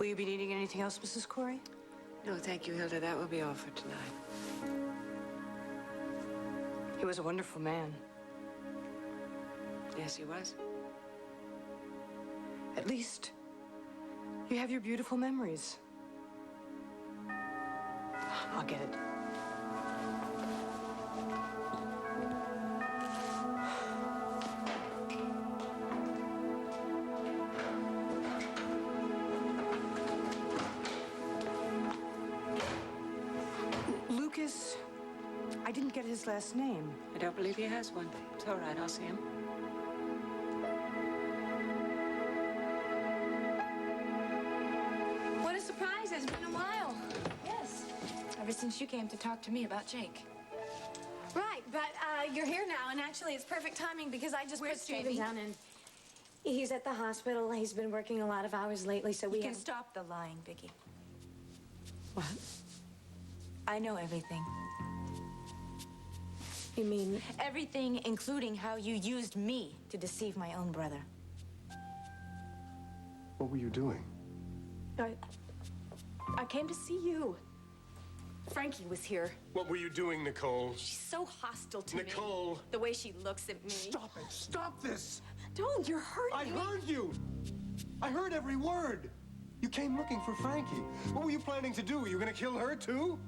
Will you be needing anything else, Mrs. Corey? No, thank you, Hilda. That will be all for tonight. He was a wonderful man. Yes, he was. At least, you have your beautiful memories. I'll get it. Lucas, I didn't get his last name. I don't believe he has one. It's all right. I'll see him. What a surprise. It's been a while. Yes. Ever since you came to talk to me about Jake. Right, but you're here now, and actually it's perfect timing because I just put Steven down, and he's at the hospital. He's been working a lot of hours lately, so we can stop the lying, Vicky. What? I know everything. You mean? Everything, including how you used me to deceive my own brother. What were you doing? I came to see you. Frankie was here. What were you doing, Nicole? She's so hostile to me. Nicole! The way she looks at me. Stop it! Stop this! Don't, you're hurting me. I heard you! I heard every word! You came looking for Frankie. What were you planning to do? Were you gonna kill her, too?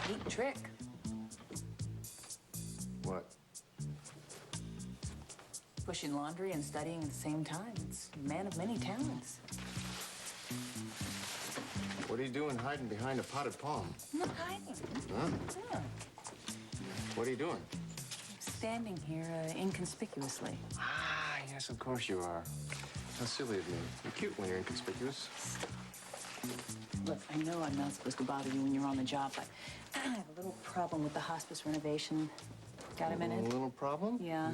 Neat trick. What? Pushing laundry and studying at the same time. It's a man of many talents. What are you doing hiding behind a potted palm? I'm not hiding. Huh? Yeah. What are you doing? I'm standing here inconspicuously. Ah, yes, of course you are. How silly of me. You're cute when you're inconspicuous. Look, I know I'm not supposed to bother you when you're on the job, but I have a little problem with the hospice renovation. Got a minute? A little problem? Yeah.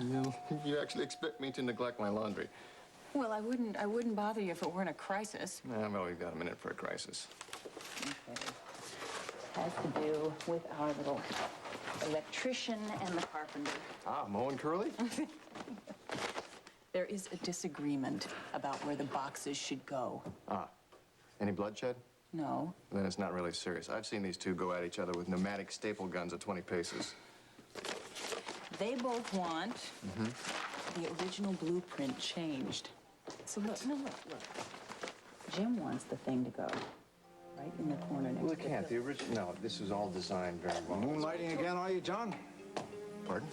You actually expect me to neglect my laundry? Well, I wouldn't bother you if it weren't a crisis. I've always got a minute for a crisis. Okay. Has to do with our little electrician and the carpenter. Ah, Moe and Curly? There is a disagreement about where the boxes should go. Ah. Any bloodshed? No. Then it's not really serious. I've seen these two go at each other with pneumatic staple guns at 20 paces. They both want the original blueprint changed. So look. Jim wants the thing to go right in the corner next Well, to it can't. The original. No, this is all designed very well. Moonlighting again, are you, John? Pardon?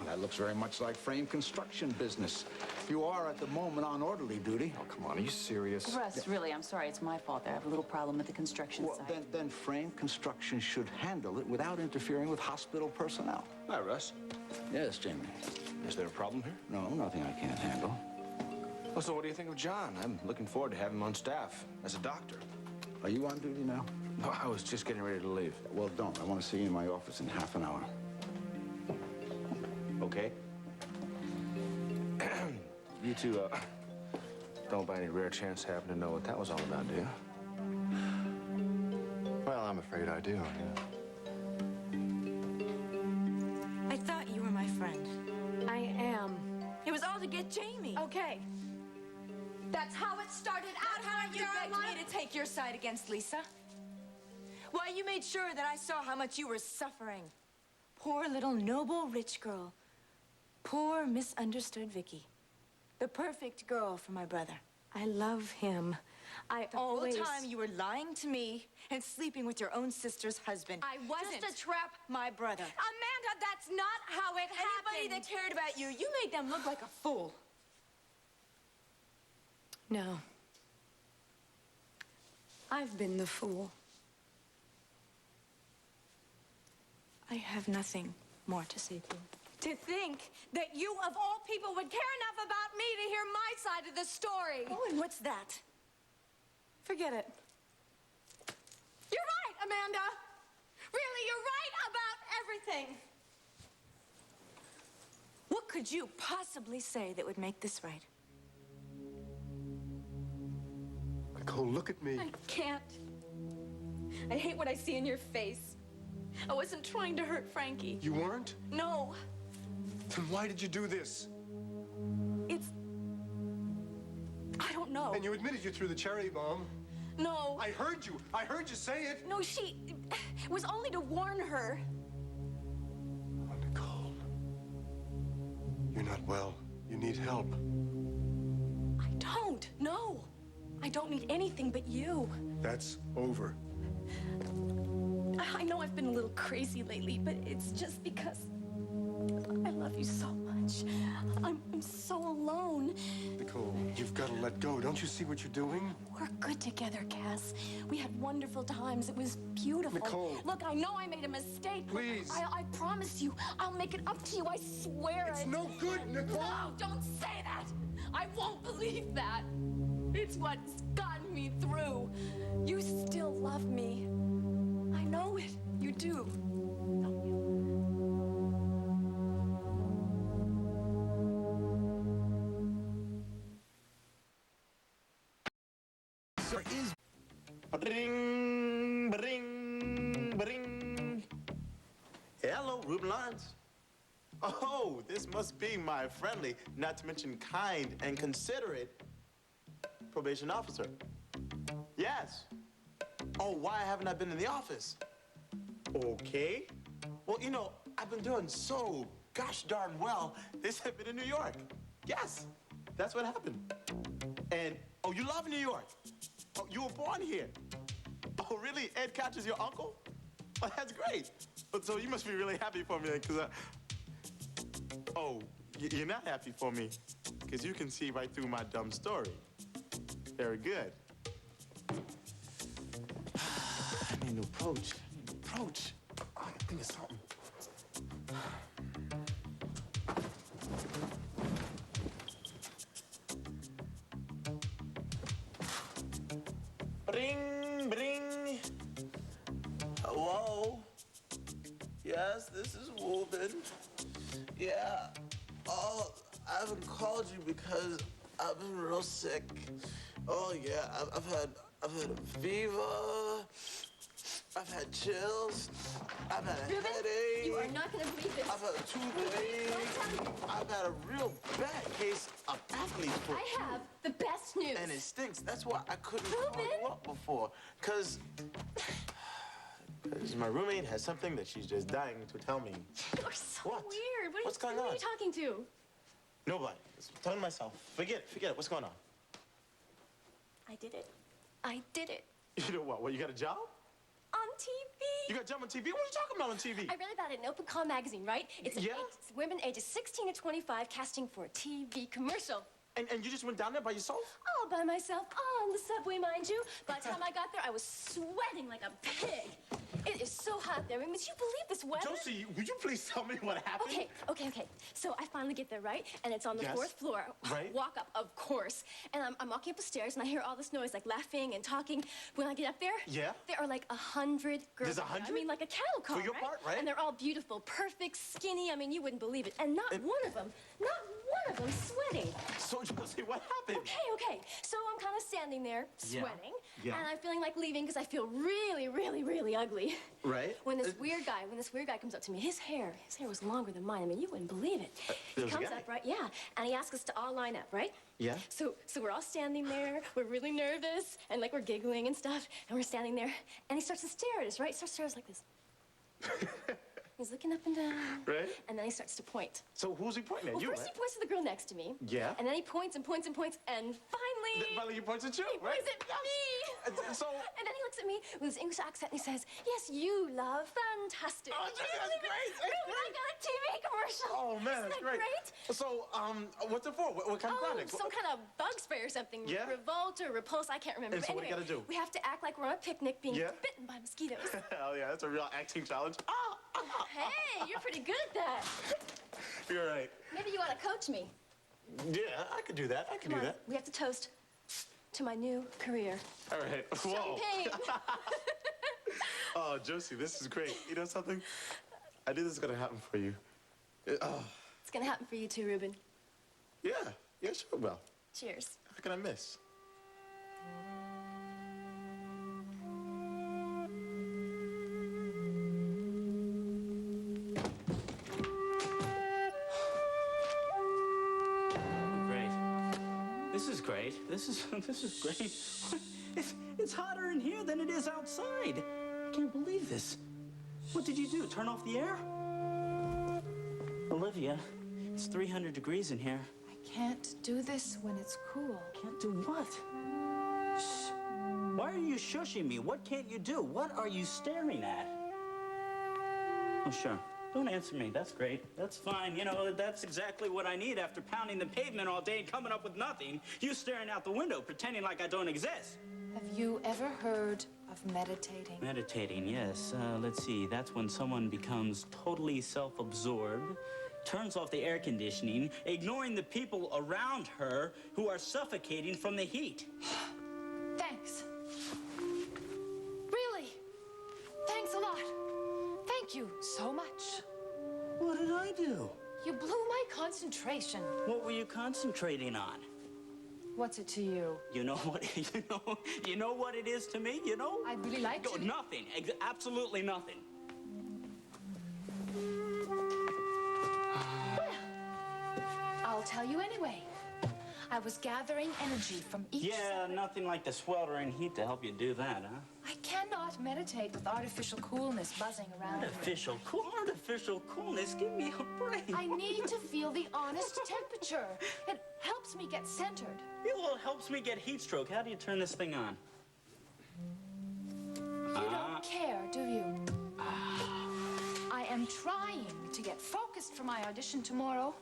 That looks very much like frame construction business. You are at the moment on orderly duty. Oh, come on. Are you serious? Russ, really, I'm sorry. It's my fault. I have a little problem with the construction Well, site. then frame construction should handle it without interfering with hospital personnel. Hi, Russ. Yes, Jamie. Is there a problem here? No, nothing I can't handle. Well, so what do you think of John? I'm looking forward to having him on staff as a doctor. Are you on duty now? No, I was just getting ready to leave. Well, don't. I want to see you in my office in half an hour. Okay? You two, don't by any rare chance happen to know what that was all about, do you? Well, I'm afraid I do, yeah. I thought you were my friend. I am. It was all to get Jamie. Okay. That's how it started out. How you begged me to take your side against Lisa? Why, you made sure that I saw how much you were suffering. Poor little noble rich girl. Poor misunderstood Vicky. The perfect girl for my brother. I love him. I The always... whole time you were lying to me and sleeping with your own sister's husband. I wasn't. Just to trap my brother. Amanda, that's not how it Anybody happened. that cared about you, you made them look like a fool. No. I've been the fool. I have nothing more to say to you. To think that you, of all people, would care enough about me to hear my side of the story. Oh, and what's that? Forget it. You're right, Amanda. Really, you're right about everything. What could you possibly say that would make this right? Nicole, look at me. I can't. I hate what I see in your face. I wasn't trying to hurt Frankie. You weren't? No, Then why did you do this? it's... I don't know. And you admitted you threw the cherry bomb. No. I heard you. I heard you say it. No, it was only to warn her. Oh, Nicole. You're not well. You need help. I don't. No. I don't need anything but you. That's over. I know I've been a little crazy lately, but it's just because I love you so much. I'm so alone. Nicole, you've got to let go. Don't you see what you're doing? We're good together, Cass. We had wonderful times. It was beautiful. Nicole. Look, I know I made a mistake. but Please. I promise you, I'll make it up to you. I swear It's it. no good, Nicole. No, don't say that. I won't believe that. It's what's gotten me through. You still love me. I know it. You do. Don't you? Bring, bring, bring. Hello, Ruben Lawrence. Oh, this must be my friendly, not to mention kind and considerate probation officer. Yes. Oh, why haven't I been in the office? Okay. Well, you know, I've been doing so gosh darn well. They sent me to New York. Yes, that's what happened. And, oh, you love New York. Oh, you were born here. Oh, really? Ed Koch is your uncle? Oh, that's great. But so you must be really happy for me, because oh, you're not happy for me, because you can see right through my dumb story. Very good. I need an approach. Oh, I can think of something. Bring, bring. Hello? Yes, this is Ruben. Yeah. Oh, I haven't called you because I've been real sick. Oh yeah, I've had a fever. I've had chills. I've had a headache. You are not going to believe this. I've had a toothache. I've had a real bad case of athlete's foot. I have the best news. And it stinks. That's why I couldn't call you up before. Because my roommate has something that she's just dying to tell me. You're so What? weird. What's going Who on? are you talking to? Nobody. I'm telling myself. Forget it. What's going on? I did it. I did it. You know what? What, you got a job? On TV. You got a job on TV? What are you talking about on TV? I read about it in Open Call magazine, right? It's Yeah? it's women ages 16 to 25 casting for a TV commercial. And you just went down there by yourself? All by myself, on the subway, mind you. By the time I got there, I was sweating like a pig. It is so hot there. I mean, would you believe this weather? Josie, would you please tell me what happened? Okay. So I finally get there, right? And it's on the Yes. 4th floor. Right. Walk up, of course. And I'm walking up the stairs, and I hear all this noise, like laughing and talking. When I get up there, Yeah? there are like 100 girls. There's 100? I mean, like a cattle call, For your part, right? And they're all beautiful, perfect, skinny. I mean, you wouldn't believe it. And not one of them sweating. So, Josie, what happened? Okay. So I'm kind of standing there, Yeah. sweating. Yeah. And I'm feeling like leaving because I feel really, really, really ugly. Right. When this weird guy comes up to me, his hair was longer than mine. I mean, you wouldn't believe it. He there was a comes guy? up, right? Yeah. And he asks us to all line up, right? Yeah. So we're all standing there. We're really nervous and like we're giggling and stuff. And we're standing there. And he starts to stare at us, right? He starts to stare at us like this. He's looking up and down. Right? And then he starts to point. So who's he pointing at? Well, You, first right? he points to the girl next to me. Yeah. And then he points and points and points, and finally... Finally, he points at you, he right? points at me! So... And then he looks at me with his English accent and he says, "Yes, you, love. Fantastic." Oh, that's great. Ruben, I got a TV commercial. Oh, man, Isn't that's that great. So, what's it for? What kind of Oh, product? some kind of bug spray or something. Yeah? Revolt or repulse, I can't remember. And so But what do you anyway, gotta do? we have to act like we're on a picnic being Yeah? bitten by mosquitoes. Hell yeah, that's a real acting challenge. Hey, you're pretty good at that. You're right. Maybe you want to coach me. Yeah, I could do that. I could Come do on, that. we have to toast to my new career. All right. Whoa. Champagne. Oh, Josie, this is great. You know something? I knew this was gonna happen for you. It's gonna happen for you too, Ruben. Yeah, sure. Well, Cheers. how can I miss? Great. This is great. This is great. It's hotter in here than it is outside. I can't believe this. What did you do? Turn off the air? Olivia, it's 300 degrees in here. I can't do this when it's cool. Can't do what? Shh. Why are you shushing me? What can't you do? What are you staring at? Oh, sure. Don't answer me. That's great. That's fine. You know, that's exactly what I need after pounding the pavement all day and coming up with nothing. You staring out the window, pretending like I don't exist. Have you ever heard of meditating? Meditating, yes. Let's see. That's when someone becomes totally self-absorbed, turns off the air conditioning, ignoring the people around her who are suffocating from the heat. Thanks. Really? Thanks a lot. Thank you so much. What did I do? You blew my concentration. What were you concentrating on? What's it to you? You know what? You know what it is to me. You know. I'd really like to. Nothing. Absolutely nothing. I'll tell you anyway. I was gathering energy from each. Yeah, nothing like the sweltering heat to help you do that, huh? I cannot meditate with artificial coolness buzzing around me. Artificial coolness. Give me a break. I need to feel the honest temperature. It helps me get centered. Yeah, well, it helps me get heat stroke. How do you turn this thing on? You don't care, do you? I am trying to get focused for my audition tomorrow,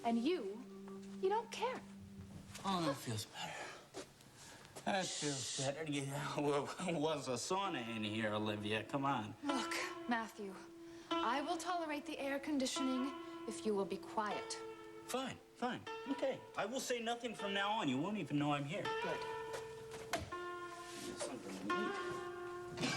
and you don't care. Oh, that feels better. That feels better. Yeah, well, was a sauna in here, Olivia. Come on. Look, Matthew, I will tolerate the air conditioning if you will be quiet. Fine. Okay. I will say nothing from now on. You won't even know I'm here. Good. Something to eat.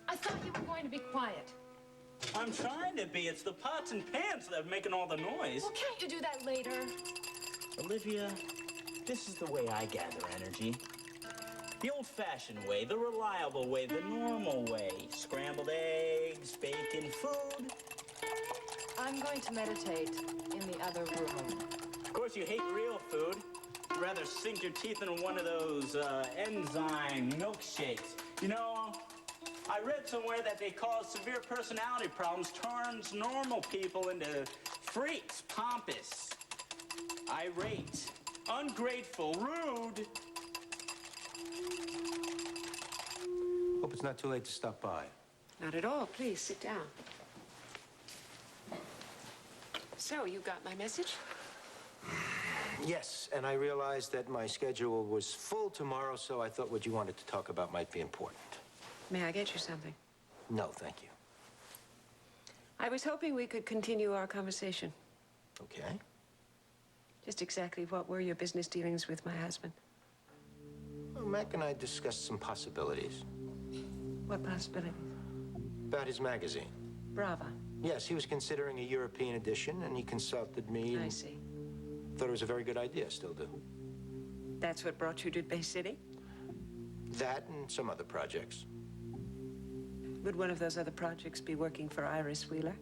I thought you were going to be quiet. I'm trying to be. It's the pots and pans that are making all the noise. Well, can't you do that later? Olivia, this is the way I gather energy. The old-fashioned way, the reliable way, the normal way. Scrambled eggs, bacon, food. I'm going to meditate in the other room. Of course, you hate real food. You'd rather sink your teeth into one of those enzyme milkshakes. You know, I read somewhere that they cause severe personality problems turns normal people into freaks, pompous, irate, ungrateful, rude. Hope it's not too late to stop by. Not at all. Please, sit down. So, you got my message? Yes, and I realized that my schedule was full tomorrow, so I thought what you wanted to talk about might be important. May I get you something? No, thank you. I was hoping we could continue our conversation. Okay. Just exactly what were your business dealings with my husband? Well, Mac and I discussed some possibilities. What possibilities? About his magazine. Brava. Yes, he was considering a European edition, and he consulted me. I see. Thought it was a very good idea, still do. That's what brought you to Bay City? That and some other projects. Would one of those other projects be working for Iris Wheeler?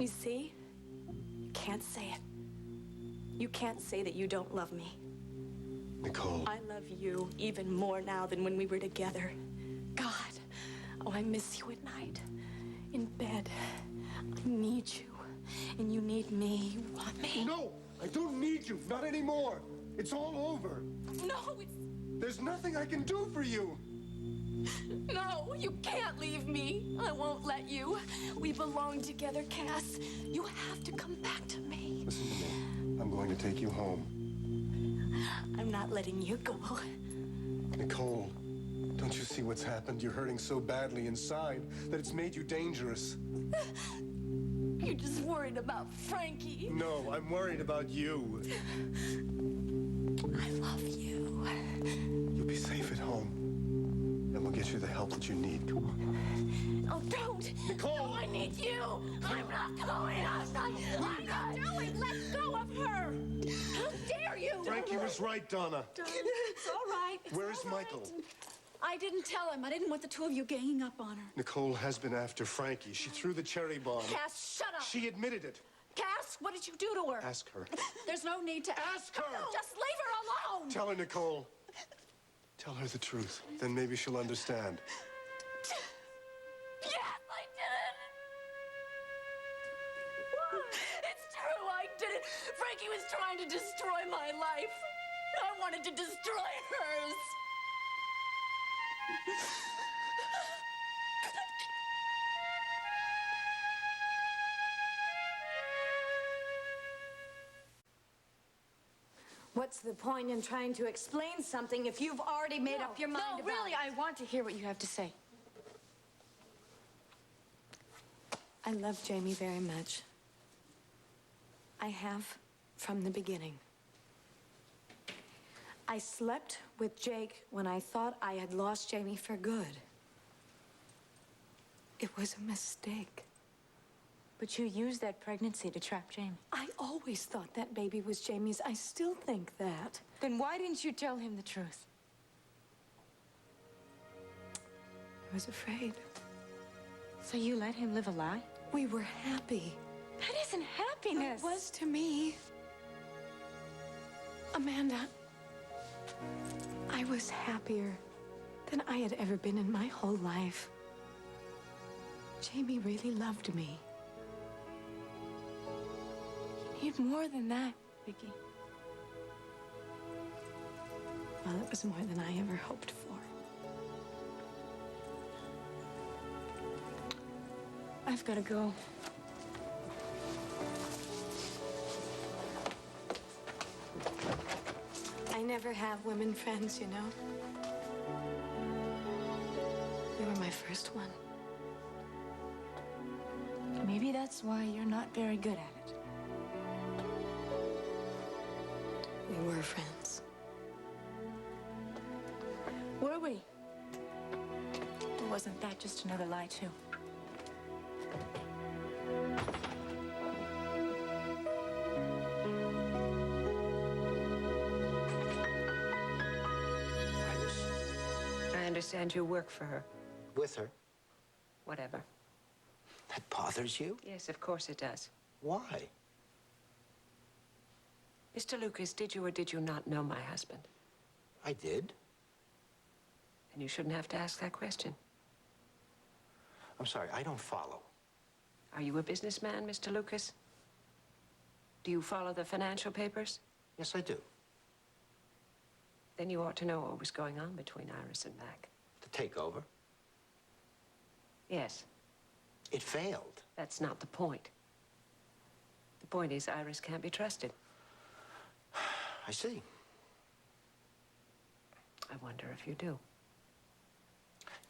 You see? You can't say it. You can't say that you don't love me. Nicole. I love you even more now than when we were together. God, oh, I miss you at night. In bed. I need you. And you need me. You want me. No, I don't need you. Not anymore. It's all over. No, it's... There's nothing I can do for you. No, you can't leave me. I won't let you. We belong together, Cass. You have to come back to me. Listen to me. I'm going to take you home. I'm not letting you go. Nicole, don't you see what's happened? You're hurting so badly inside that it's made you dangerous. You're just worried about Frankie. No, I'm worried about you. I love you. You'll be safe at home. And we'll get you the help that you need. Come on. Oh, don't. Nicole! No, I need you. I'm not going. I'm not doing. Let go of her. How dare you? Frankie was right, Donna. It's all right. Where is Michael? I didn't tell him. I didn't want the two of you ganging up on her. Nicole has been after Frankie. She threw the cherry bomb. Cass, shut up. She admitted it. Cass, what did you do to her? Ask her. There's no need to ask her. Just leave her alone. Tell her, Nicole. Tell her the truth. Then maybe she'll understand. Yes, I did it. It's true, I did it. Frankie was trying to destroy my life. I wanted to destroy hers. What's the point in trying to explain something if you've already made up your mind No, about really, it? I want to hear what you have to say. I love Jamie very much. I have from the beginning. I slept with Jake when I thought I had lost Jamie for good. It was a mistake. But you used that pregnancy to trap Jamie. I always thought that baby was Jamie's. I still think that. Then why didn't you tell him the truth? I was afraid. So you let him live a lie? We were happy. That isn't happiness. It was to me. Amanda, I was happier than I had ever been in my whole life. Jamie really loved me. You need more than that, Vicky. Well, it was more than I ever hoped for. I've got to go. I never have women friends, you know. You were my first one. Maybe that's why you're not very good at it. We were friends. Were we? Or wasn't that just another lie, too? I understand you work for her. With her? Whatever. That bothers you? Yes, of course it does. Why? Mr. Lucas, did you or did you not know my husband? I did. And you shouldn't have to ask that question. I'm sorry, I don't follow. Are you a businessman, Mr. Lucas? Do you follow the financial papers? Yes, I do. Then you ought to know what was going on between Iris and Mac. The takeover? Yes. It failed. That's not the point. The point is Iris can't be trusted. I see. I wonder if you do.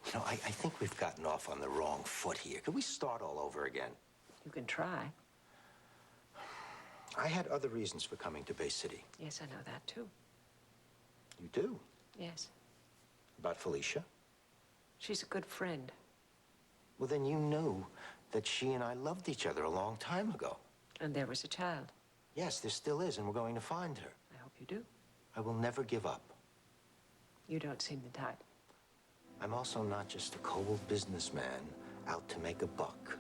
You know, I think we've gotten off on the wrong foot here. Could we start all over again? You can try. I had other reasons for coming to Bay City. Yes, I know that too. You do? Yes. About Felicia? She's a good friend. Well, then you knew that she and I loved each other a long time ago. And there was a child. Yes, there still is, and we're going to find her. I hope you do. I will never give up. You don't seem the type. I'm also not just a cold businessman out to make a buck.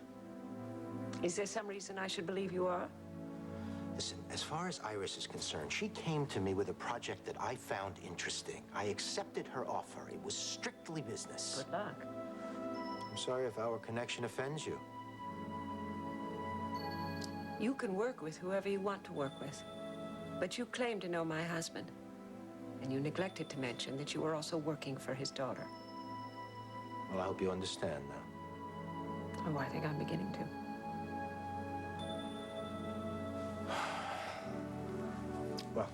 Is there some reason I should believe you are? Listen, as far as Iris is concerned, she came to me with a project that I found interesting. I accepted her offer. It was strictly business. Good luck. I'm sorry if our connection offends you. You can work with whoever you want to work with. But you claim to know my husband. And you neglected to mention that you were also working for his daughter. Well, I hope you understand now. Oh, I think I'm beginning to. Well,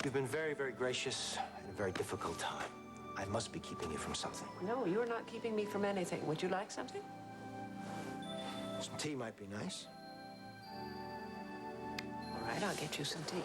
you've been very, very gracious in a very difficult time. I must be keeping you from something. No, you're not keeping me from anything. Would you like something? Some tea might be nice. All right, I'll get you some tea.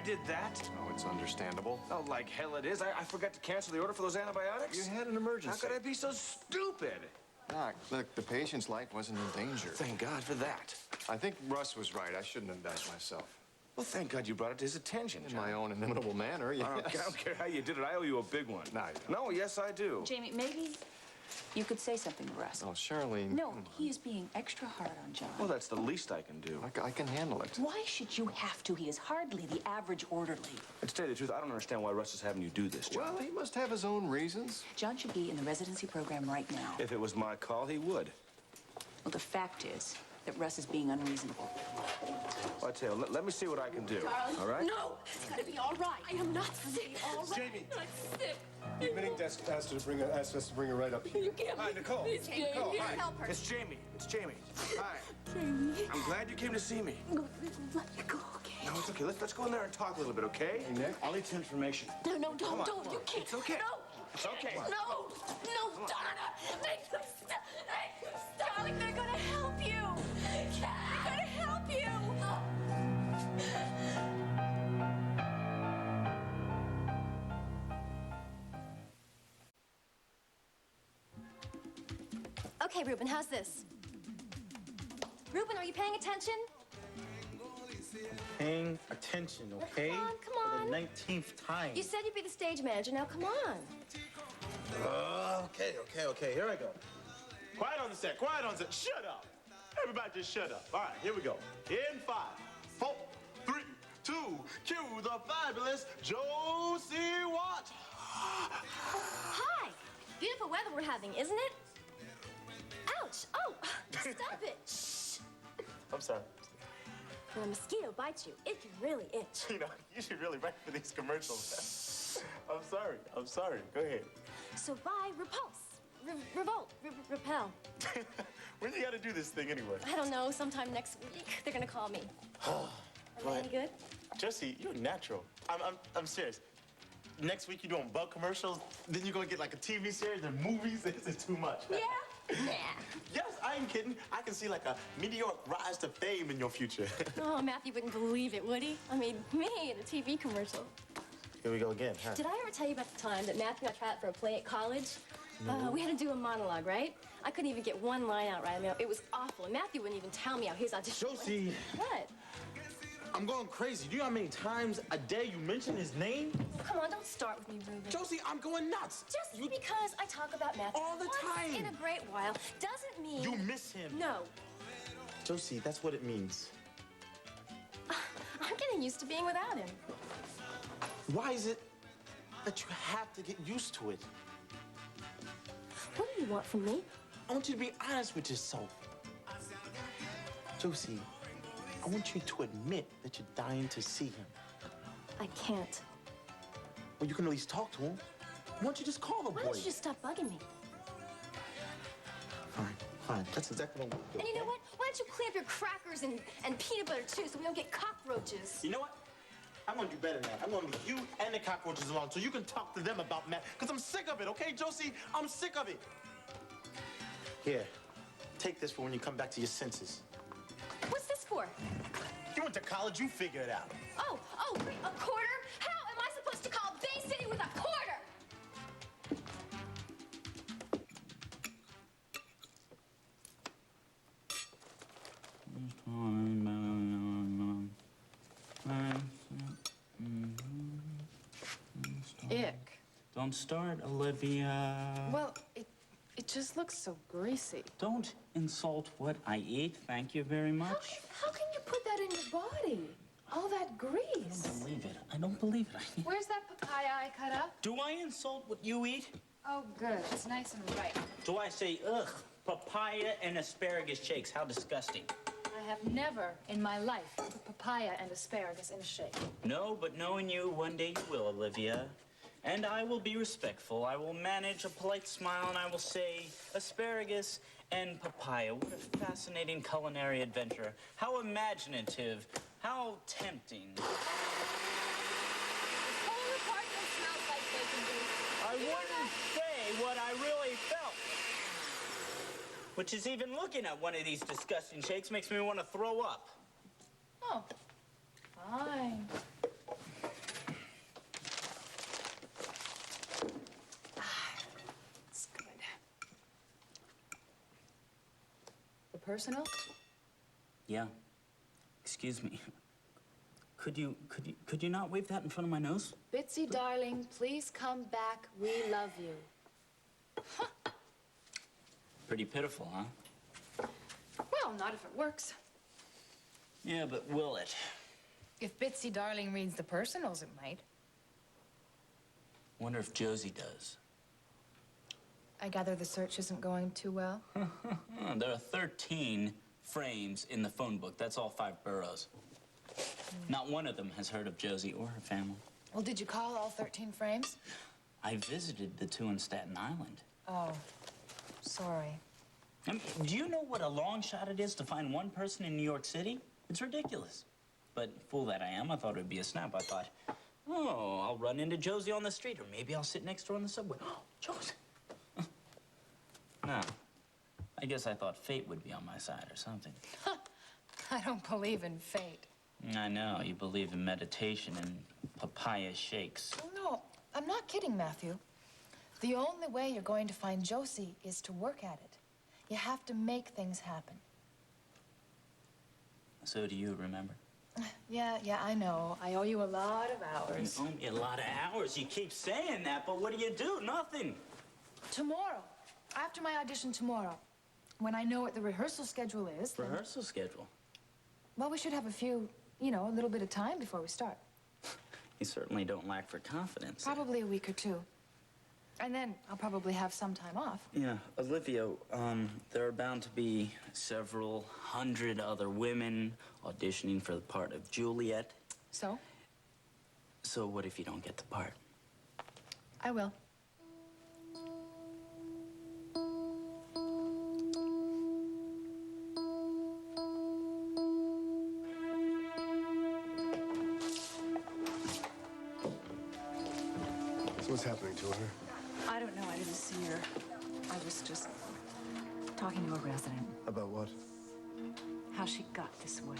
I did that? Oh, it's understandable. Oh, like hell it is. I forgot to cancel the order for those antibiotics. You had an emergency. How could I be so stupid? Doc, look, the patient's life wasn't in danger. Thank God for that. I think Russ was right. I shouldn't have done it myself. Well, thank God you brought it to his attention, In John. my own inimitable manner, yes. I don't care how you did it. I owe you a big one. No, you don't. No, yes, I do. Jamie, maybe you could say something to Russ. Oh, Charlene. No, he is being extra hard on John. Well, that's the least I can do. I can handle it. Why should you have to? He is hardly the average orderly. And to tell you the truth, I don't understand why Russ is having you do this, John. Well, he must have his own reasons. John should be in the residency program right now. If it was my call, he would. Well, the fact is that Russ is being unreasonable. Well, I tell you, let me see what I can do. Darling, all right? no, it's gonna be all right. I am not sick. All right. Jamie. I'm not sick. The admitting desk asked us to bring her right up here. You can't. Hi, Nicole. Please, Jamie, Nicole, you hi. help her. It's Jamie. It's Jamie. Hi. Jamie. I'm glad you came to see me. Let you go, okay? No, it's okay. Let's go in there and talk a little bit, okay? Hey, Nick. I'll need some information. No, Come don't. on. You can't. It's okay. No. It's okay. No, Darling, Darling, they're gonna help you. They're gonna help you. Okay, Ruben, how's this? Ruben, are you paying attention? Paying attention, okay? Come on. For the 19th time. You said you'd be the stage manager. Now, come on. Okay. Here I go. Quiet on the set. Quiet on the set. Shut up. Everybody just shut up. All right, here we go. In 5, 4, 3, 2, cue the fabulous Josie Watt. Hi. Beautiful weather we're having, isn't it? Ouch. Oh, stop it. Shh. I'm sorry. When a mosquito bites you, it can really itch. You know, you should really write for these commercials. I'm sorry. Go ahead. So buy Repulse. Repel. When you gotta do this thing anyway? I don't know, sometime next week. They're gonna call me. Are they any good? Josie, you're natural. I'm serious. Next week you're doing bug commercials, then you're gonna get like a TV series and movies. This is too much. Yeah? Nah. Yes, I ain't kidding. I can see like a meteoric rise to fame in your future. Oh, Matthew wouldn't believe it, would he? I mean, me in a TV commercial. Here we go again, huh? Did I ever tell you about the time that Matthew and I tried out for a play at college? We had to do a monologue, right? I couldn't even get one line out right. I mean, it was awful. And Matthew wouldn't even tell me how his audition was. Josie. What? I'm going crazy. Do you know how many times a day you mention his name? Come on, don't start with me, Ruben. Josie, I'm going nuts. Just because I talk about Matthew all the time in a great while doesn't mean you miss him. No. Josie, that's what it means. I'm getting used to being without him. Why is it that you have to get used to it? What do you want from me? I want you to be honest with yourself. Josie, I want you to admit that you're dying to see him. I can't. Well, you can at least talk to him. Why don't you just call the boy? Why don't you just stop bugging me? Fine. That's exactly what I'm And you know what? Why don't you clean up your crackers and peanut butter, too, so we don't get cockroaches? You know what? I'm gonna do better than that. I'm gonna leave you and the cockroaches alone so you can talk to them about Matt. Because I'm sick of it, okay, Josie? I'm sick of it. Here, take this for when you come back to your senses. What's this for? went to college, you figure it out. Oh, wait, a quarter? How am I supposed to call Bay City with a quarter? Ick. Don't start, Olivia. Well, it just looks so greasy. Don't insult what I eat. Thank you very much. How can you put that in your body? All that grease. I don't believe it. I don't believe it. Where's that papaya I cut up? Do I insult what you eat? Oh, good. It's nice and ripe. Do I say, ugh, papaya and asparagus shakes? How disgusting. I have never in my life put papaya and asparagus in a shake. No, but knowing you, one day you will, Olivia. And I will be respectful. I will manage a polite smile and I will say asparagus and papaya. What a fascinating culinary adventure. How imaginative. How tempting. This whole apartment smells like bacon grease. I wouldn't say what I really felt. Which is even looking at one of these disgusting shakes makes me want to throw up. Oh, fine. It's good. The personal? Yeah. Excuse me. Could you not wave that in front of my nose? Bitsy, darling, please come back. We love you. Pretty pitiful, huh? Well, not if it works. Yeah, but will it? If Bitsy, darling, reads the personals, it might. Wonder if Josie does. I gather the search isn't going too well. There are 13 frames in the phone book. That's all 5 boroughs. Not one of them has heard of Josie or her family. Well, did you call all 13 frames? I visited the 2 in Staten Island. Oh, sorry. I mean, do you know what a long shot it is to find one person in New York City? It's ridiculous. But fool that I am, I thought it would be a snap. I thought, oh, I'll run into Josie on the street, or maybe I'll sit next to her on the subway. Oh, Josie. No. I guess I thought fate would be on my side or something. I don't believe in fate. I know. You believe in meditation and papaya shakes. No, I'm not kidding, Matthew. The only way you're going to find Josie is to work at it. You have to make things happen. So do you, remember? Yeah, I know. I owe you a lot of hours. You owe me a lot of hours. You keep saying that, but what do? Nothing. Tomorrow. After my audition tomorrow. When I know what the rehearsal schedule is. Rehearsal schedule? Well, we should have a little bit of time before we start. You certainly don't lack for confidence. Probably a week or two. And then I'll probably have some time off. Yeah, Olivia, there are bound to be several hundred other women auditioning for the part of Juliet. So? So what if you don't get the part? I will. So what's happening to her? I don't know. I didn't see her. I was just talking to a resident. About what? How she got this way.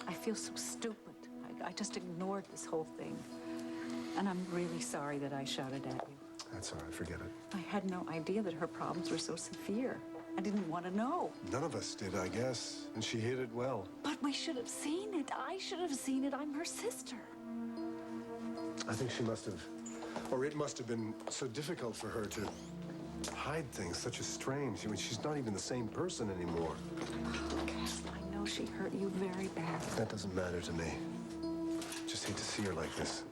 I feel so stupid. I just ignored this whole thing. And I'm really sorry that I shouted at you. That's all right. Forget it. I had no idea that her problems were so severe. I didn't want to know. None of us did, I guess. And she hid it well. But we should have seen it. I should have seen it. I'm her sister. I think she must have, or it must have been so difficult for her to hide things, such a strange. I mean, she's not even the same person anymore. Cass, I know she hurt you very badly. That doesn't matter to me. Just hate to see her like this.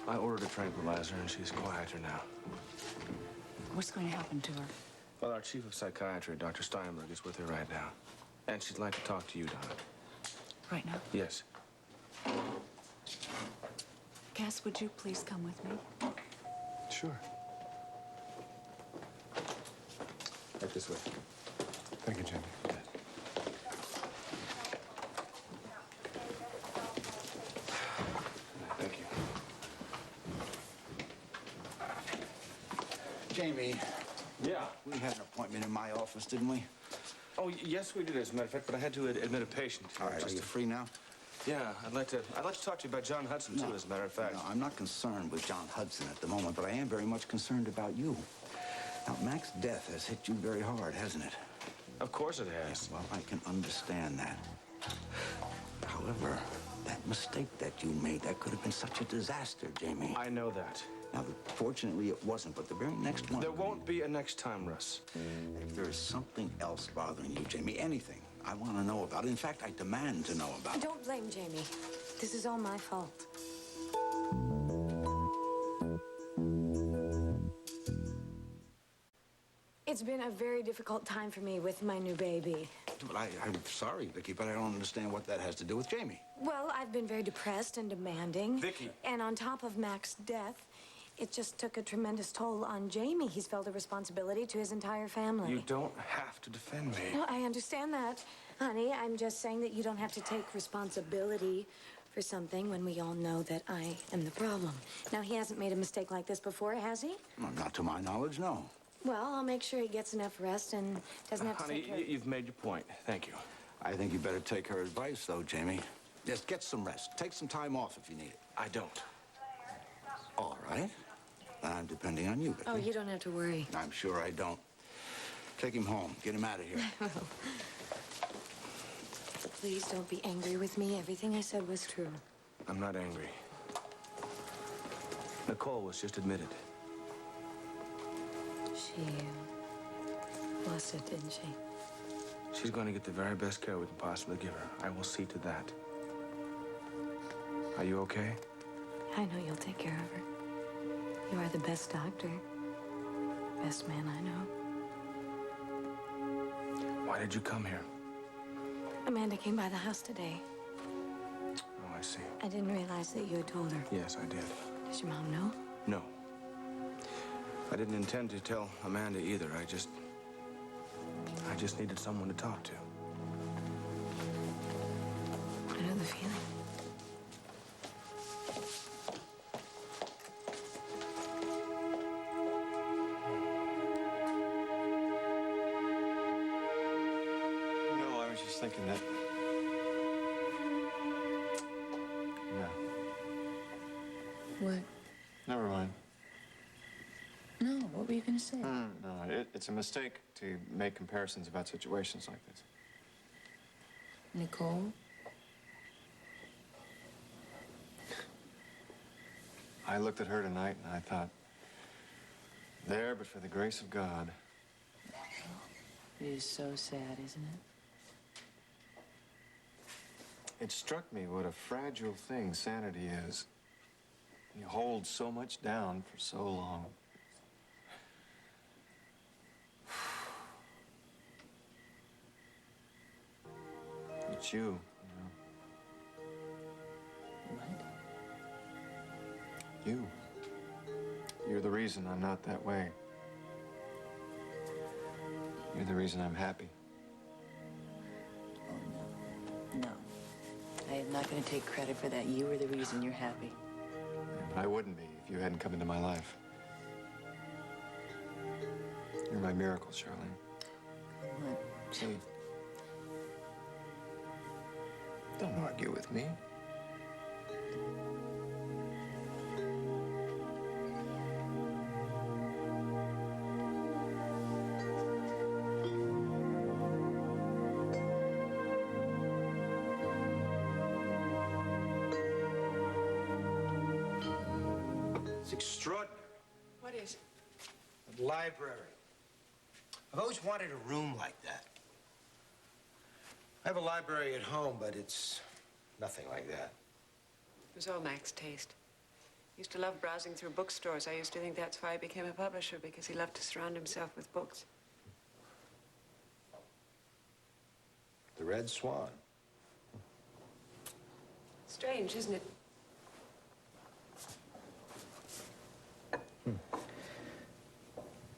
I ordered a tranquilizer, and she's quieter now. What's going to happen to her? Well, our chief of psychiatry, Dr. Steinberg, is with her right now. And she'd like to talk to you, Donna. Right now? Yes. Cass, would you please come with me? Sure. Right this way. Thank you, Jamie. Thank you. Jamie. Yeah? We had an appointment in my office, didn't we? Oh, Oh, yes, we did, as a matter of fact, but I had to admit a patient. All right, are you free now? Yeah, I'd like to talk to you about John Hudson, too, as a matter of fact. No, I'm not concerned with John Hudson at the moment, but I am very much concerned about you. Now, Mac's death has hit you very hard, hasn't it? Of course it has. Well, I can understand that. However, that mistake that you made, that could have been such a disaster, Jamie. I know that. Now, fortunately, it wasn't, but the very next one... There won't be a next time, Russ. If there is something else bothering you, Jamie, anything, I want to know about it. In fact, I demand to know about it. Don't blame Jamie. This is all my fault. It's been a very difficult time for me with my new baby. But I'm sorry, Vicky, but I don't understand what that has to do with Jamie. Well, I've been very depressed and demanding. Vicky. And on top of Mac's death, it just took a tremendous toll on Jamie. He's felt a responsibility to his entire family. You don't have to defend me. No, I understand that, honey. I'm just saying that you don't have to take responsibility for something when we all know that I am the problem. Now, he hasn't made a mistake like this before, has he? Well, not to my knowledge, no. Well, I'll make sure he gets enough rest and doesn't have to Honey, take care. you've made your point. Thank you. I think you better take her advice, though, Jamie. Just get some rest. Take some time off if you need it. I don't. All right. I'm depending on you, Vicky. Oh, you don't have to worry. I'm sure I don't. Take him home. Get him out of here. Please don't be angry with me. Everything I said was true. I'm not angry. Nicole was just admitted. She lost it, didn't she? She's going to get the very best care we can possibly give her. I will see to that. Are you okay? I know you'll take care of her. You are the best doctor. Best man I know. Why did you come here? Amanda came by the house today. Oh, I see. I didn't realize that you had told her. Yes, I did. Does your mom know? No. I didn't intend to tell Amanda either. I just needed someone to talk to. I know the feeling. No, I was just thinking that... No, What? never mind. No, what were you going to say? No, it's a mistake to make comparisons about situations like this. Nicole? I looked at her tonight and I thought, there, but for the grace of God. It is so sad, isn't it? It struck me what a fragile thing sanity is. You hold so much down for so long. It's you, know. What? You. You're the reason I'm not that way. You're the reason I'm happy. Oh, no. No. I am not going to take credit for that. You were the reason you're happy. I wouldn't be if you hadn't come into my life. You're my miracle, Charlene. What? See, don't argue with me. It's extraordinary. What is it? A library. I've always wanted a room like that. I have a library at home, but it's nothing like that. It was all Mac's taste. He used to love browsing through bookstores. I used to think that's why he became a publisher, because he loved to surround himself with books. The Red Swan. Strange, isn't it?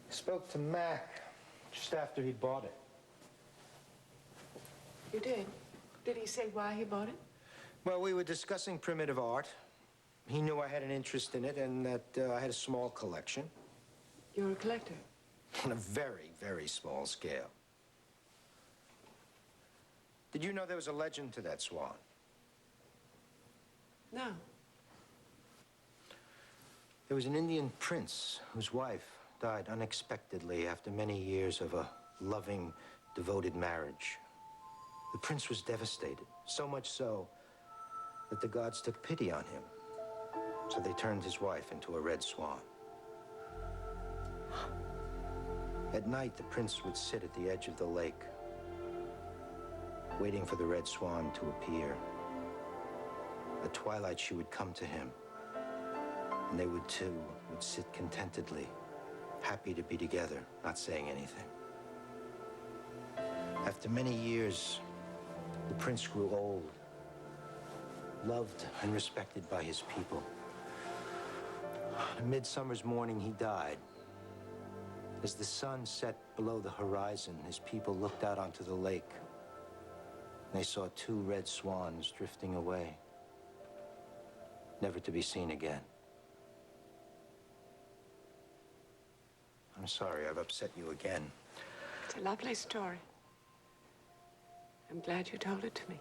Spoke to Mac just after he bought it. You did? Did he say why he bought it? Well, we were discussing primitive art. He knew I had an interest in it and that I had a small collection. You're a collector? On a very, very small scale. Did you know there was a legend to that swan? No. There was an Indian prince whose wife died unexpectedly after many years of a loving, devoted marriage. The prince was devastated, so much so that the gods took pity on him. So they turned his wife into a red swan. At night, the prince would sit at the edge of the lake, waiting for the red swan to appear. At twilight, she would come to him, and they would sit contentedly, happy to be together, not saying anything. After many years, the prince grew old, loved and respected by his people. On a midsummer's morning, he died. As the sun set below the horizon, his people looked out onto the lake. They saw two red swans drifting away, never to be seen again. I'm sorry I've upset you again. It's a lovely story. I'm glad you told it to me.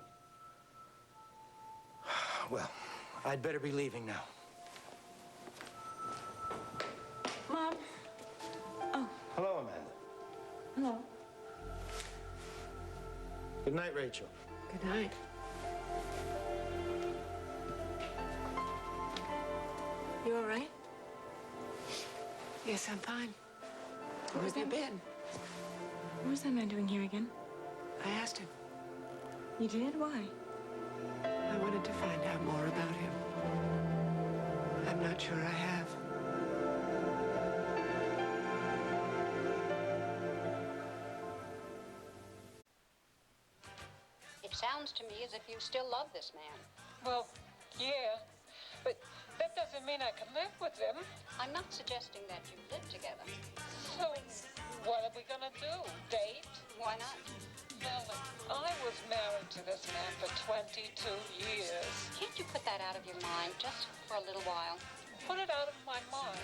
Well, I'd better be leaving now. Mom. Oh. Hello, Amanda. Hello. Good night, Rachel. Good night. You all right? Yes, I'm fine. Where have you been? What was that man doing here again? I asked him. You did? Why? I wanted to find out more about him. I'm not sure I have. It sounds to me as if you still love this man. Well, yeah, but that doesn't mean I can live with him. I'm not suggesting that you live together. So, what are we gonna do? Date? Why not? Lily, I was married to this man for 22 years. Can't you put that out of your mind just for a little while? Put it out of my mind.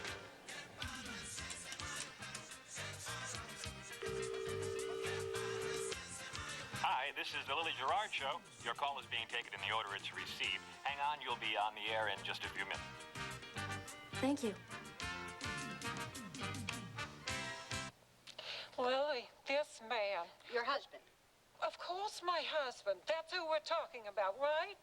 Hi, this is the Lily Gerard Show. Your call is being taken in the order it's received. Hang on, you'll be on the air in just a few minutes. Thank you. Lily, this man. Your husband. Of course, my husband. That's who we're talking about, right?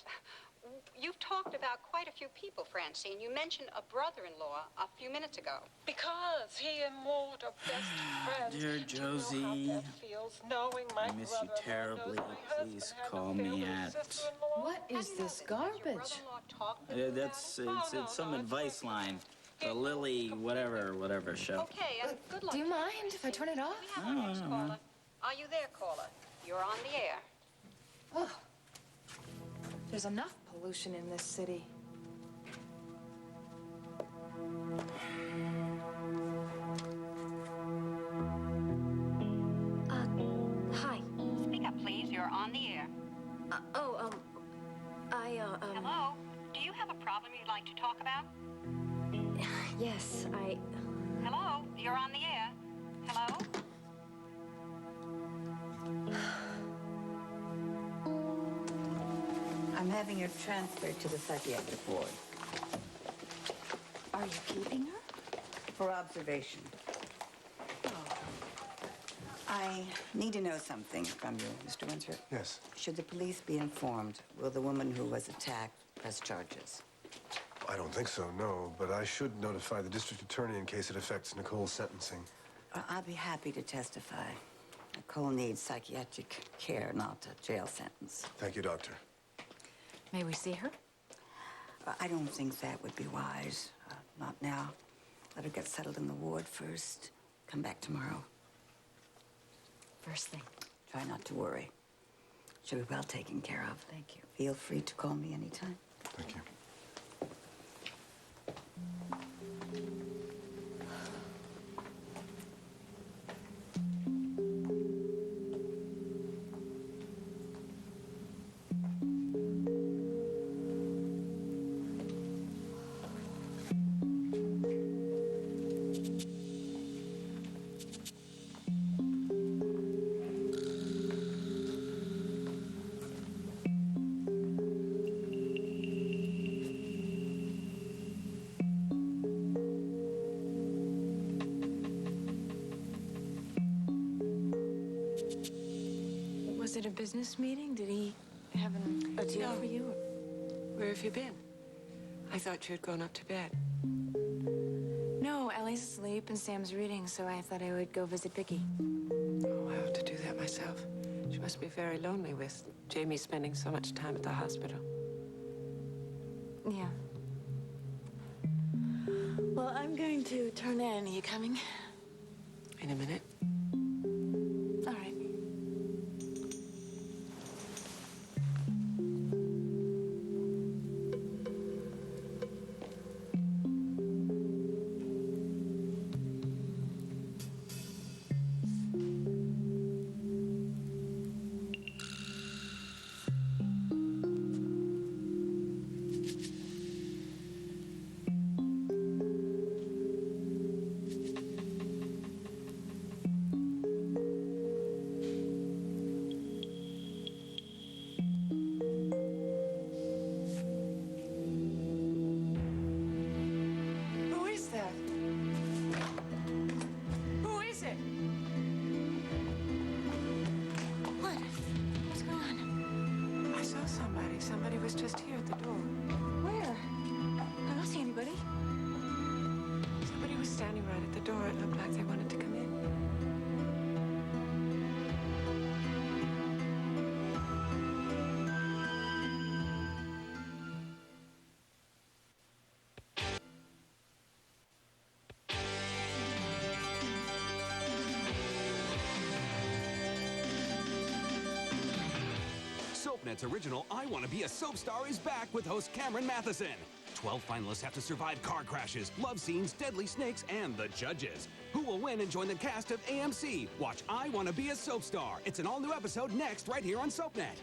You've talked about quite a few people, Francine. You mentioned a brother-in-law a few minutes ago. Because he and Maud are best friends. Dear Josie, Do you know how that feels, knowing my I miss you brother-in-law terribly. knows my husband Please has call a me family at... sister-in-law? What is this garbage? It's some advice line. The Lily whatever show. Okay, and good luck. Do you mind if I turn it off? We have our next caller. Are you there, caller? You're on the air. Oh. There's enough pollution in this city. Hi. Speak up, please. You're on the air. Hello? Do you have a problem you'd like to talk about? Yes, Hello? You're on the air. Hello? I'm having her transferred to the psychiatric ward. Are you keeping her? For observation. I need to know something from you, Mr. Winthrop. Yes. Should the police be informed, will the woman who was attacked press charges? I don't think so, no. But I should notify the district attorney in case it affects Nicole's sentencing. I'll be happy to testify. Nicole needs psychiatric care, not a jail sentence. Thank you, Doctor. May we see her? I don't think that would be wise. Not now. Let her get settled in the ward first. Come back tomorrow. First thing. Try not to worry. She'll be well taken care of. Thank you. Feel free to call me anytime. Thank you. it a business meeting? Did he have a deal for you? Where have you been? I thought you had gone up to bed. No, Ellie's asleep and Sam's reading, so I thought I would go visit Vicky. Oh, I have to do that myself. She must be very lonely with Jamie spending so much time at the hospital. Yeah. Well, I'm going to turn in. Are you coming? In a minute. All right. Who is that? Who is it? What? What's going on? I saw somebody. Somebody was just here at the door. Where? I don't see anybody. Somebody was standing right at the door. It looked like they wanted to come in. SoapNet's original I Want to Be a Soap Star is back with host Cameron Matheson. 12 finalists have to survive car crashes, love scenes, deadly snakes, and the judges. Who will win and join the cast of AMC? Watch I Want to Be a Soap Star. It's an all-new episode next right here on SoapNet.